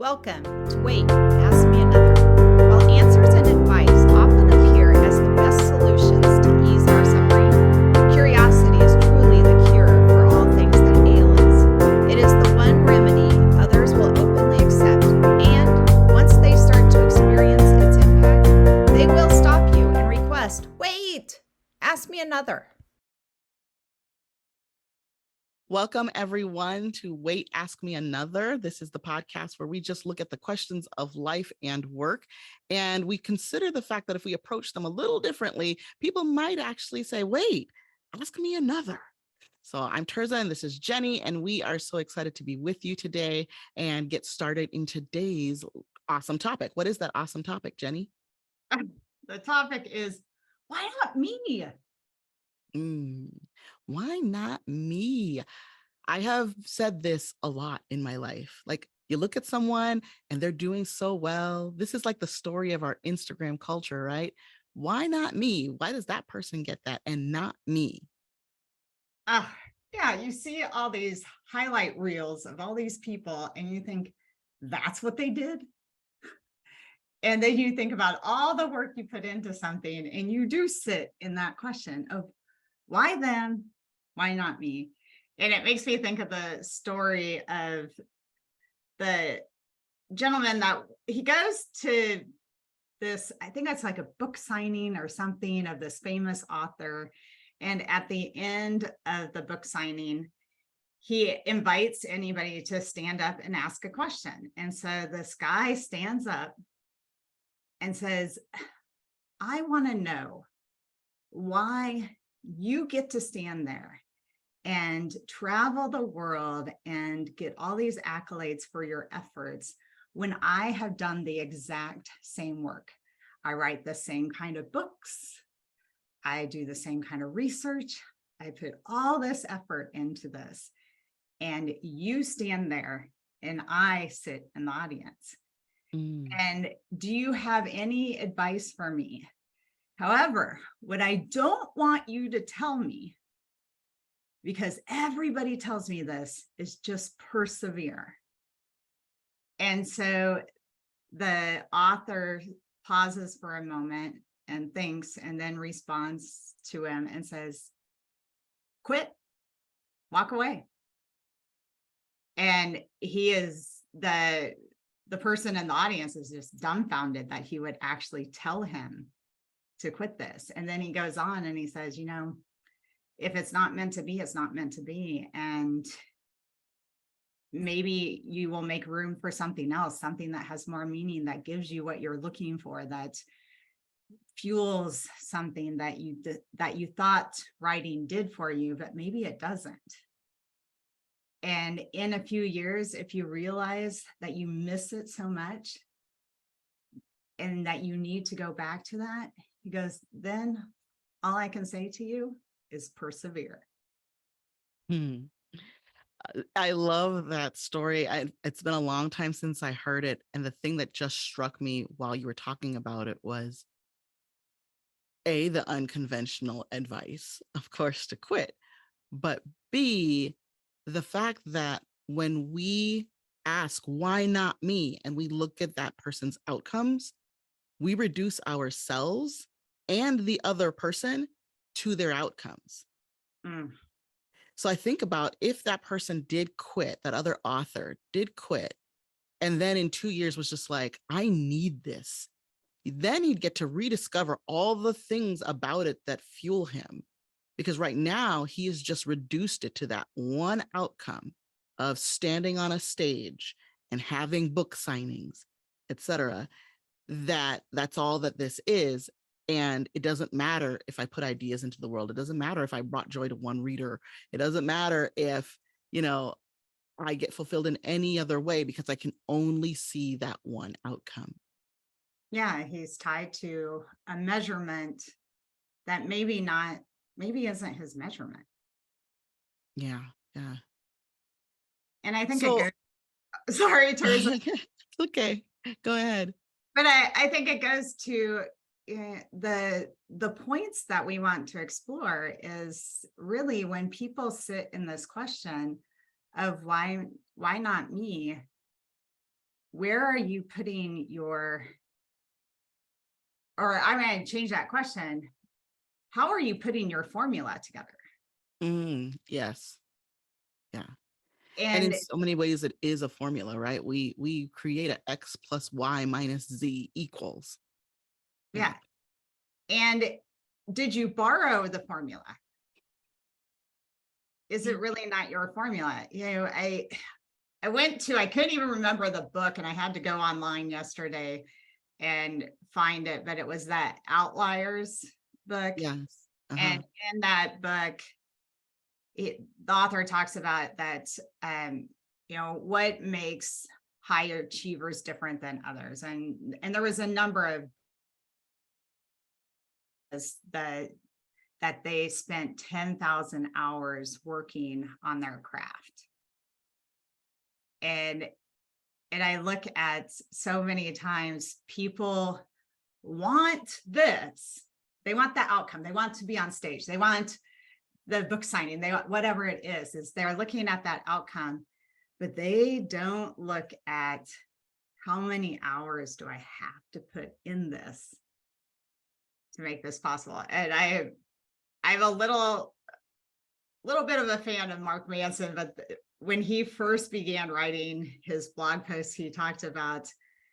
Welcome to Wait, Ask Me Another. While answers and advice often appear as the best solutions to ease our suffering, curiosity is truly the cure for all things that ail us. It is the one remedy others will openly accept, and once they start to experience its impact, they will stop you and request, "Wait, ask me another." Welcome, everyone, to Wait, Ask Me Another. This is the podcast where we just look at the questions of life and work. And we consider the fact that if we approach them a little differently, people might actually say, wait, ask me another. So I'm Terza and this is Jenny, and we are so excited to be with you today and get started in today's awesome topic. What is that awesome topic, Jenny? The topic is, why not me? Why not me? I have said this a lot in my life. Like, you look at someone and they're doing so well. This is like the story of our Instagram culture, right? Why not me? Why does that person get that and not me? Uh, yeah, you see all these highlight reels of all these people, and you think that's what they did. And then you think about all the work you put into something, and you do sit in that question of why them? Why not me? And it makes me think of the story of the gentleman that he goes to this, I think that's like a book signing or something of this famous author. And at the end of the book signing, he invites anybody to stand up and ask a question. And so this guy stands up and says, "I want to know why you get to stand there and travel the world and get all these accolades for your efforts when I have done the exact same work. I write the same kind of books. I do the same kind of research. I put all this effort into this. And you stand there and I sit in the audience. Mm. And do you have any advice for me? However, what I don't want you to tell me, because everybody tells me this, is just persevere." And so the author pauses for a moment and thinks, and then responds to him and says, "Quit, walk away." And he is the person in the audience is just dumbfounded that he would actually tell him to quit this. And then he goes on and he says, if it's not meant to be, it's not meant to be. And maybe you will make room for something else, something that has more meaning, that gives you what you're looking for, that fuels something that you thought writing did for you, but maybe it doesn't. And in a few years, if you realize that you miss it so much and that you need to go back to that, he goes, then all I can say to you is persevere. Hmm. I love that story. It's been a long time since I heard it. And the thing that just struck me while you were talking about it was A, the unconventional advice, of course, to quit, but B, the fact that when we ask, why not me? And we look at that person's outcomes, we reduce ourselves and the other person to their outcomes. Mm. So I think about if that person did quit, that other author did quit, and then in 2 years was just like, I need this. Then he'd get to rediscover all the things about it that fuel him. Because right now he has just reduced it to that one outcome of standing on a stage and having book signings, etc. That's all that this is. And it doesn't matter if I put ideas into the world. It doesn't matter if I brought joy to one reader. It doesn't matter if, I get fulfilled in any other way, because I can only see that one outcome. Yeah, he's tied to a measurement that maybe isn't his measurement. Yeah. Yeah. And I think it So, goes, sorry, Teresa, okay, go ahead. but I think it goes to the points that we want to explore is really when people sit in this question of why not me, where are you putting your, or I'm going to change that question. How are you putting your formula together? Yes. Yeah. And in And so many ways, it is a formula, right? We create a x plus y minus z equals. yeah. Yeah. And did you borrow the formula? Is it really not your formula? I went to, I couldn't even remember the book and I had to go online yesterday and find it, but it was that Outliers book. Yes. Uh-huh. And in that book, the author talks about that, what makes high achievers different than others. And there was a number of that they spent 10,000 hours working on their craft. And I look at so many times people want this. They want the outcome. They want to be on stage. They want the book signing. They want whatever it is they're looking at that outcome, but they don't look at how many hours do I have to put in this to make this possible. And I'm a little bit of a fan of Mark Manson, but when he first began writing his blog posts, he talked about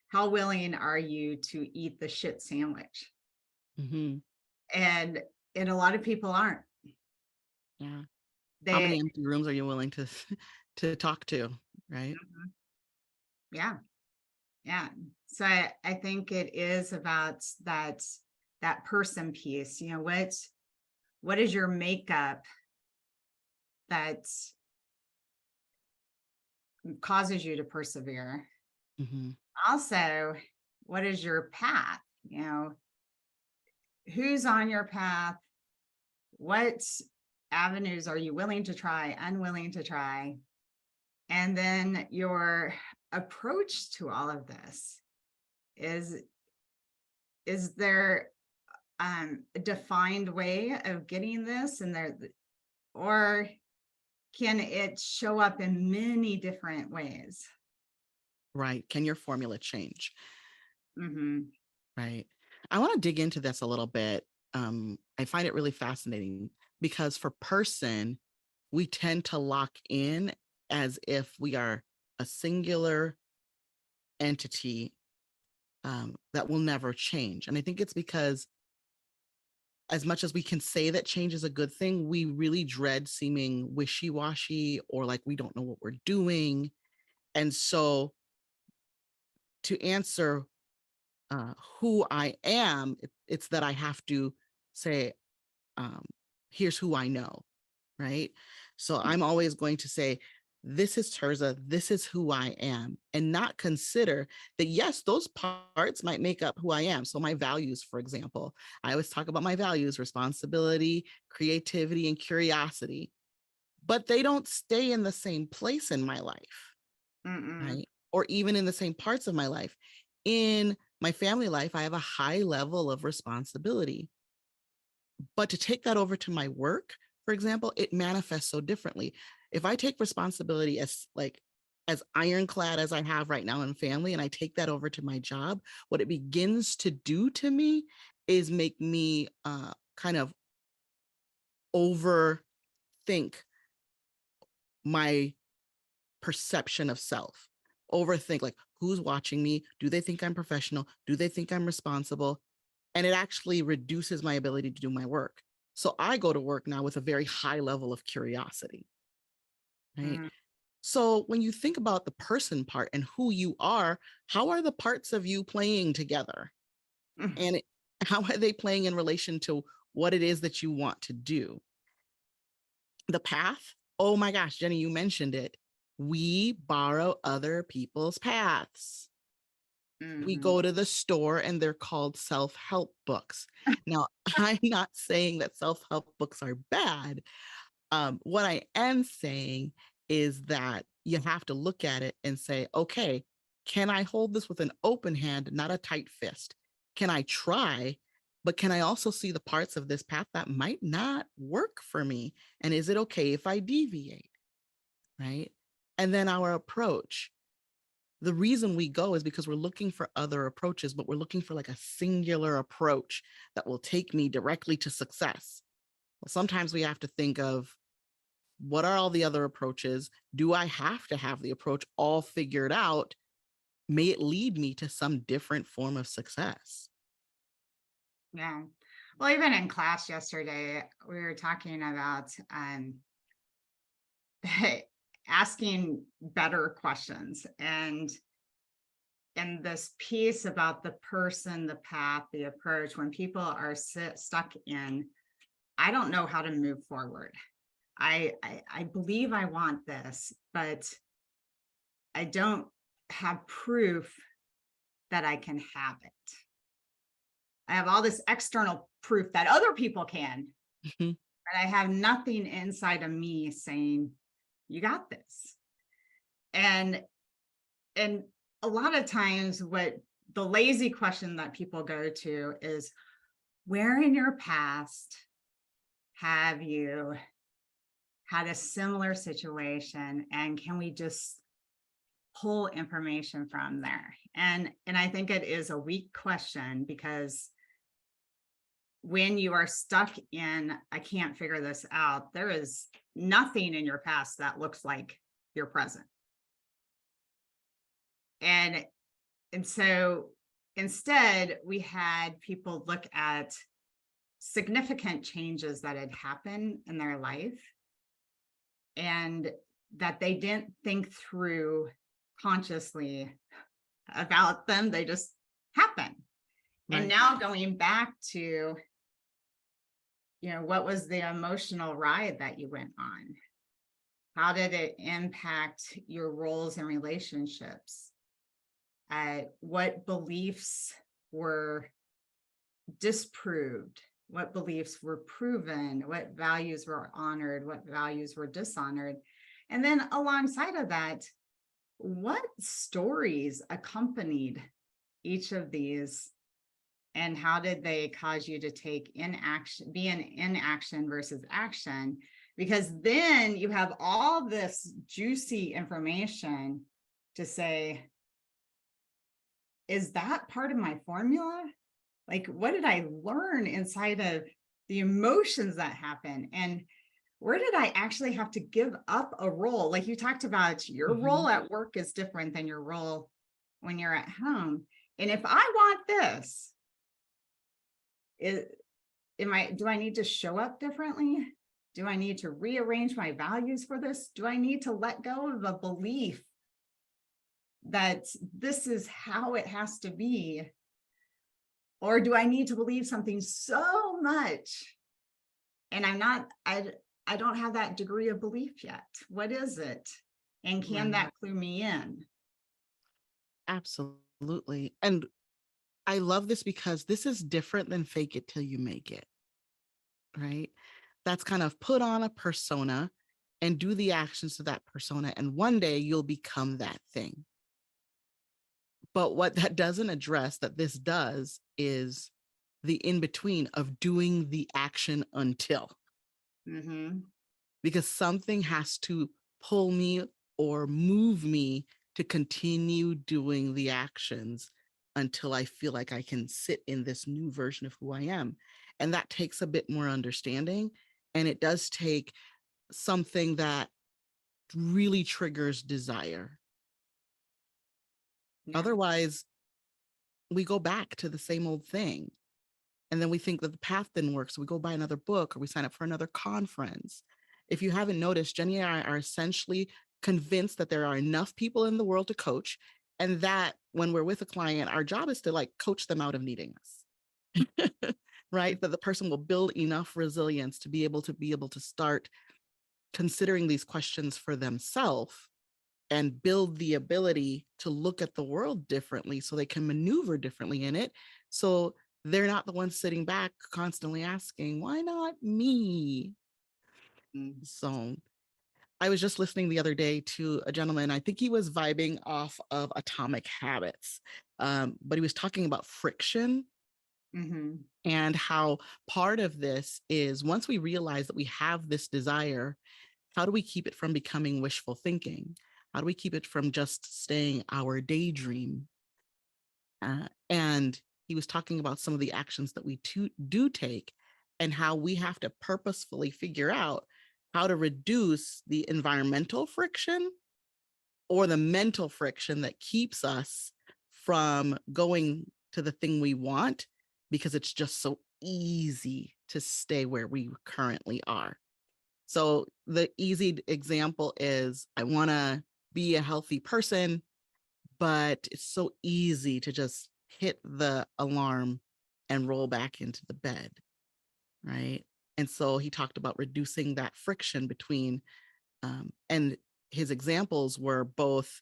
how willing are you to eat the shit sandwich? Hmm. And a lot of people aren't. Yeah. How They many empty rooms are you willing to to talk to, right? Mhm. Yeah, yeah. So I think it is about that person piece. What is your makeup that causes you to persevere? Hmm. Also, what is your path? Who's on your path? What avenues are you willing to try, unwilling to try? And then your approach to all of this is there a defined way of getting this, and there, or can it show up in many different ways? Right. Can your formula change? Hmm. Right. I want to dig into this a little bit. I find it really fascinating because for person, we tend to lock in as if we are a singular entity that will never change. And I think it's because as much as we can say that change is a good thing, we really dread seeming wishy-washy or like we don't know what we're doing. And so to answer who I am, it's that I have to say, um, here's who I know, right? So I'm always going to say, this is Terza, this is who I am, and not consider that, yes, those parts might make up who I am. So my values, for example, I always talk about my values: responsibility, creativity, and curiosity, but they don't stay in the same place in my life, Mm-mm. right? Or even in the same parts of my life. In my family life, I have a high level of responsibility. But to take that over to my work, for example, it manifests so differently. If I take responsibility as ironclad as I have right now in family, and I take that over to my job, what it begins to do to me is make me kind of overthink my perception of self. Overthink, like, who's watching me? Do they think I'm professional? Do they think I'm responsible? And it actually reduces my ability to do my work. So I go to work now with a very high level of curiosity, right? Mm. So when you think about the person part and who you are, how are the parts of you playing together? Mm. And how are they playing in relation to what it is that you want to do? The path, oh my gosh, Jenny, you mentioned it. We borrow other people's paths. We Mhm. go to the store and they're called self-help books. Now, I'm not saying that self-help books are bad. What I am saying is that you have to look at it and say, okay, can I hold this with an open hand, not a tight fist? Can I try? But can I also see the parts of this path that might not work for me? And is it okay if I deviate? Right. And then our approach. The reason we go is because we're looking for other approaches, but we're looking for like a singular approach that will take me directly to success. Well, sometimes we have to think of, what are all the other approaches? Do I have to have the approach all figured out? May it lead me to some different form of success? Yeah. Well, even in class yesterday, we were talking about asking better questions and this piece about the person, the path, the approach. When people are stuck in, I don't know how to move forward. I believe I want this, but I don't have proof that I can have it. I have all this external proof that other people can, Mhm. but I have nothing inside of me saying, you got this. And and a lot of times what the lazy question that people go to is, where in your past have you had a similar situation, and can we just pull information from there? And I think it is a weak question, because when you are stuck in, I can't figure this out, there is nothing in your past that looks like your present. And and so instead, we had people look at significant changes that had happened in their life and that they didn't think through consciously about them. They just happen. And Right. now going back to, what was the emotional ride that you went on? How did it impact your roles and relationships? What beliefs were disproved? What beliefs were proven? What values were honored? What values were dishonored? And then alongside of that, what stories accompanied each of these, and how did they cause you to take inaction, be in inaction versus action? Because then you have all this juicy information to say, is that part of my formula? Like, what did I learn inside of the emotions that happen? And where did I actually have to give up a role? Like you talked about, your role Mhm. at work is different than your role when you're at home. And if I want this, is, do I need to show up differently? Do I need to rearrange my values for this? Do I need to let go of a belief that this is how it has to be? Or do I need to believe something so much and I don't have that degree of belief yet? What is it? And can Right. that clue me in? Absolutely. And I love this because this is different than fake it till you make it, right? That's kind of put on a persona and do the actions to that persona. And one day you'll become that thing. But what that doesn't address, that this does, is the in between of doing the action until, Mm-hmm. because something has to pull me or move me to continue doing the actions until I feel like I can sit in this new version of who I am. And that takes a bit more understanding. And it does take something that really triggers desire. Yeah. Otherwise, we go back to the same old thing. And then we think that the path didn't work. So we go buy another book or we sign up for another conference. If you haven't noticed, Jenny and I are essentially convinced that there are enough people in the world to coach. And that when we're with a client, our job is to like coach them out of needing us. Right? That the person will build enough resilience to be able to start considering these questions for themselves and build the ability to look at the world differently so they can maneuver differently in it. So they're not the ones sitting back constantly asking, why not me? Mm. So I was just listening the other day to a gentleman. I think he was vibing off of Atomic Habits, but he was talking about friction Mm-hmm. and how part of this is, once we realize that we have this desire, how do we keep it from becoming wishful thinking? How do we keep it from just staying our daydream? And he was talking about some of the actions that we do take and how we have to purposefully figure out how to reduce the environmental friction or the mental friction that keeps us from going to the thing we want because it's just so easy to stay where we currently are. So the easy example is I want to be a healthy person, but it's so easy to just hit the alarm and roll back into the bed, right? And so he talked about reducing that friction between, and his examples were both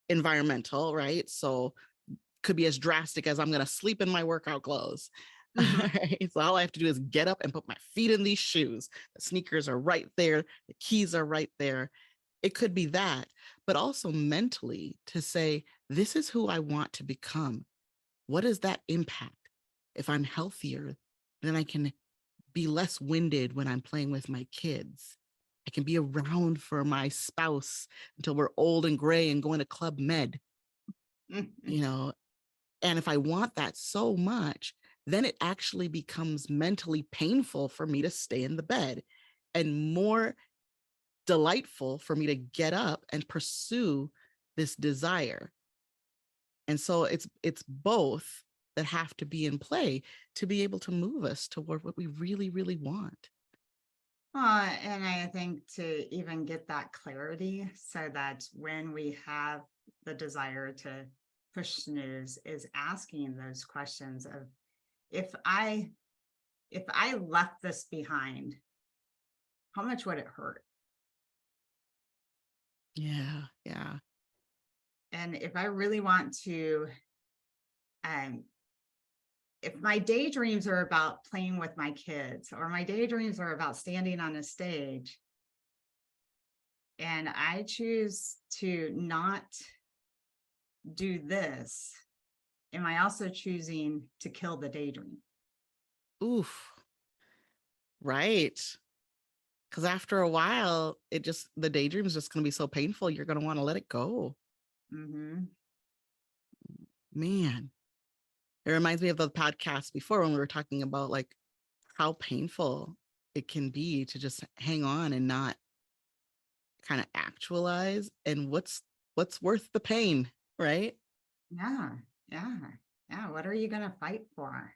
environmental, right? So could be as drastic as I'm going to sleep in my workout clothes. Mhm. Right? So all I have to do is get up and put my feet in these shoes. The sneakers are right there. The keys are right there. It could be that, but also mentally to say, this is who I want to become. What does that impact? If I'm healthier, then I can be less winded when I'm playing with my kids. I can be around for my spouse until we're old and gray and going to Club Med, you know. And if I want that so much, then it actually becomes mentally painful for me to stay in the bed and more delightful for me to get up and pursue this desire. And so it's both that have to be in play to be able to move us toward what we really, really want. And I think to even get that clarity so that when we have the desire to push snooze is asking those questions of if I if I left this behind, how much would it hurt? Yeah, yeah. And if I really want to, um, if my daydreams are about playing with my kids or my daydreams are about standing on a stage and I choose to not do this, am I also choosing to kill the daydream? Oof. Right. Because after a while, the daydream is just going to be so painful. You're going to want to let it go. Hmm. Man, it reminds me of the podcast before when we were talking about like how painful it can be to just hang on and not kind of actualize and what's worth the pain, right? Yeah, yeah, yeah. What are you going to fight for?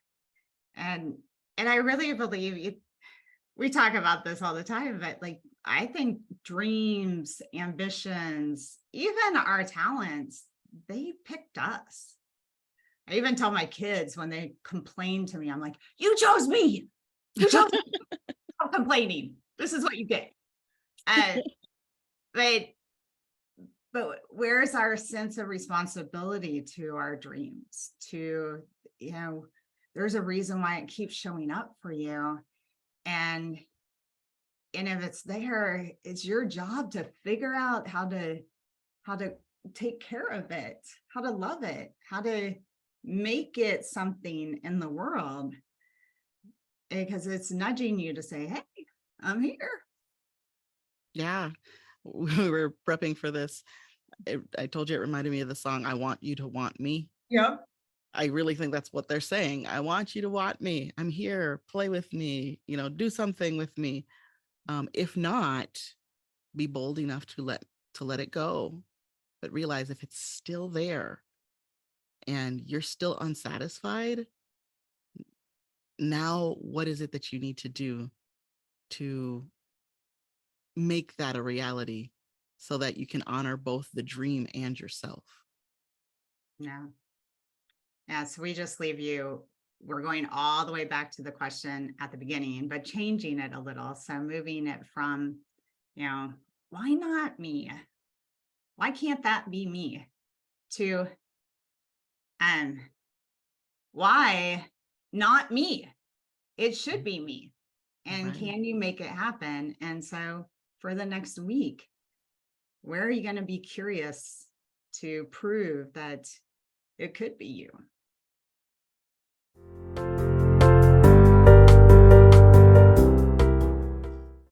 And and I really believe it, we talk about this all the time, but like I think dreams, ambitions, even our talents, they picked us. I even tell my kids when they complain to me, I'm like, you chose me. You chose me. Stop complaining. This is what you get. Uh, but where's our sense of responsibility to our dreams? To, you know, there's a reason why it keeps showing up for you. And and if it's there, it's your job to figure out how to take care of it, how to love it, how to make it something in the world because it's nudging you to say, hey, I'm here. Yeah. We were prepping for this. I told you it reminded me of the song I Want You to Want Me. Yep. I really think that's what they're saying. I want you to want me. I'm here. Play with me. Do something with me. If not, be bold enough to let it go, but realize if it's still there and you're still unsatisfied, now what is it that you need to do to make that a reality so that you can honor both the dream and yourself? Yeah. Yeah. So we just leave you. We're going all the way back to the question at the beginning, but changing it a little. So moving it from, you know, why not me? Why can't that be me? To um, why not me? It should be me. And Right. can you make it happen? And so for the next week, where are you going to be curious to prove that it could be you?